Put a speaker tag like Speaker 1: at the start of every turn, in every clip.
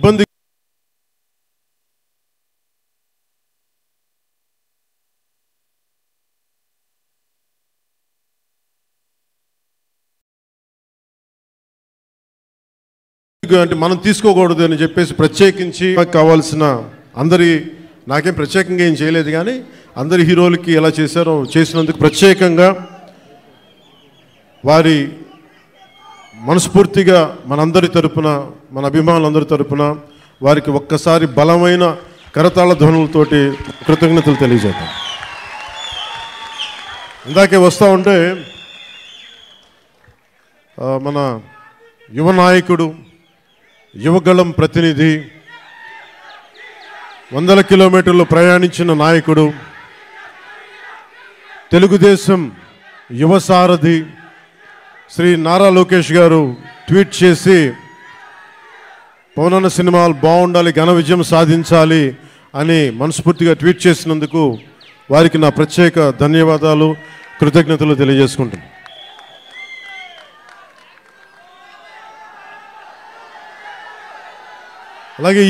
Speaker 1: ఇబ్బంది అంటే మనం తీసుకోకూడదు అని చెప్పేసి ప్రత్యేకించి కావాల్సిన అందరి నాకేం ప్రత్యేకంగా ఏం చేయలేదు కానీ అందరి హీరోలకి ఎలా చేశారో చేసినందుకు ప్రత్యేకంగా వారి మనస్ఫూర్తిగా మనందరి తరపున మన అభిమానులందరి తరపున వారికి ఒక్కసారి బలమైన కరతాళ ధ్వనులతోటి కృతజ్ఞతలు తెలియజేద్దాం. ఇందాకే వస్తూ ఉంటే మన యువ నాయకుడు యువగళం ప్రతినిధి 100 కిలోమీటర్లు ప్రయాణించిన నాయకుడు తెలుగుదేశం యువ సారథి శ్రీ నారా లోకేష్ గారు ట్వీట్ చేసి పవనన్న సినిమాలు బాగుండాలి, ఘన విజయం సాధించాలి అని మనస్ఫూర్తిగా ట్వీట్ చేసినందుకు వారికి నా ప్రత్యేక ధన్యవాదాలు కృతజ్ఞతలు తెలియజేసుకుంటున్నాను. అలాగే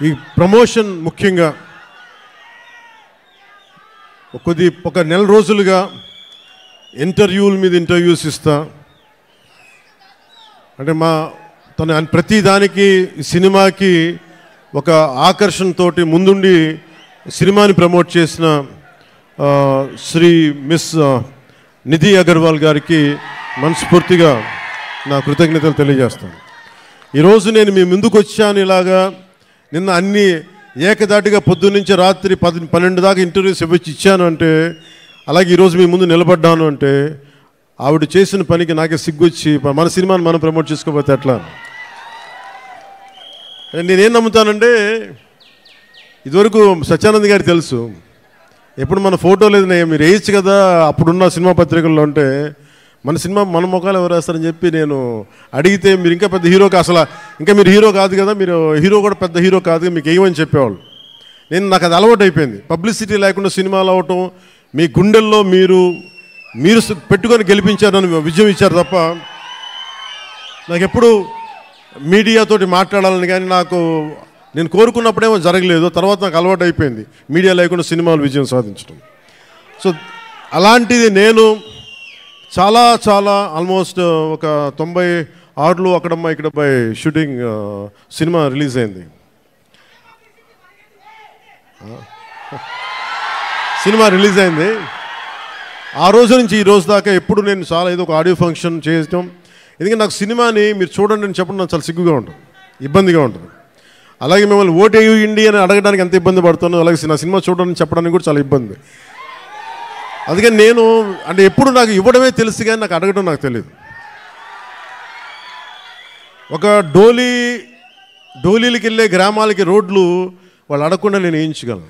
Speaker 1: ఈ ప్రమోషన్ ముఖ్యంగా ఒక నెల రోజులుగా ఇంటర్వ్యూల మీద ఇంటర్వ్యూస్ ఇస్తా అంటే తన ప్రతి దానికి సినిమాకి ఒక ఆకర్షణతోటి ముందుండి సినిమాని ప్రమోట్ చేసిన శ్రీ మిస్ నిధి అగర్వాల్ గారికి మనస్ఫూర్తిగా నా కృతజ్ఞతలు తెలియజేస్తాను. ఈరోజు నేను మీ ముందుకు వచ్చాను ఇలాగా నిన్న అన్ని ఏకదాటిగా పొద్దున్నుంచి రాత్రి 12 దాకా ఇంటర్వ్యూస్ ఇచ్చాను అంటే, అలాగే ఈరోజు మీ ముందు నిలబడ్డాను అంటే ఆవిడ చేసిన పనికి నాకే సిగ్గొచ్చి మన సినిమాని మనం ప్రమోట్ చేసుకోకపోతే ఎట్లా. నేనేం నమ్ముతానంటే ఇదివరకు సత్యానంద్ గారికి తెలుసు, ఎప్పుడు మన ఫోటో లేదు మీరు వేయచ్చు కదా అప్పుడున్న సినిమా పత్రికల్లో అంటే మన సినిమా మన ముఖాలు ఎవరు వేస్తారని చెప్పి నేను అడిగితే మీరు ఇంకా పెద్ద హీరో అసలు ఇంకా మీరు హీరో కాదు కదా, మీరు హీరో కూడా పెద్ద హీరో కాదు మీకు వేయమని చెప్పేవాళ్ళు. నాకు అది అలవాటు అయిపోయింది. పబ్లిసిటీ లేకుండా సినిమాలు అవటం, మీ గుండెల్లో మీరు పెట్టుకొని గెలిపించారని విజయం ఇచ్చారు తప్ప నాకు ఎప్పుడు మీడియాతోటి మాట్లాడాలని కానీ నేను కోరుకున్నప్పుడేమో జరగలేదు. తర్వాత నాకు అలవాటు అయిపోయింది మీడియా లేకుండా సినిమాలు విజయం సాధించడం. సో అలాంటిది నేను చాలా ఆల్మోస్ట్ ఒక 96లో అక్కడమ్మ ఇక్కడ బై షూటింగ్ సినిమా రిలీజ్ అయింది. ఆ రోజు నుంచి ఈ రోజు దాకా ఎప్పుడు నేను చాలా ఏదో ఒక ఆడియో ఫంక్షన్ చేయటం, ఎందుకంటే నాకు సినిమాని మీరు చూడండి అని చెప్పడం నాకు చాలా సిగ్గుగా ఉంటుంది, ఇబ్బందిగా ఉంటుంది. అలాగే మిమ్మల్ని ఓటేయండి అని అడగడానికి ఎంత ఇబ్బంది పడుతున్నాను, అలాగే నా సినిమా చూడడానికి చెప్పడానికి కూడా చాలా ఇబ్బంది. అందుకని నేను అంటే ఎప్పుడు నాకు ఇవ్వడమే తెలుసు కానీ నాకు అడగడం నాకు తెలియదు. ఒక డోలీలకి వెళ్ళే గ్రామాలకి రోడ్లు వాళ్ళు అడగకుండా నేను వేయించగలను.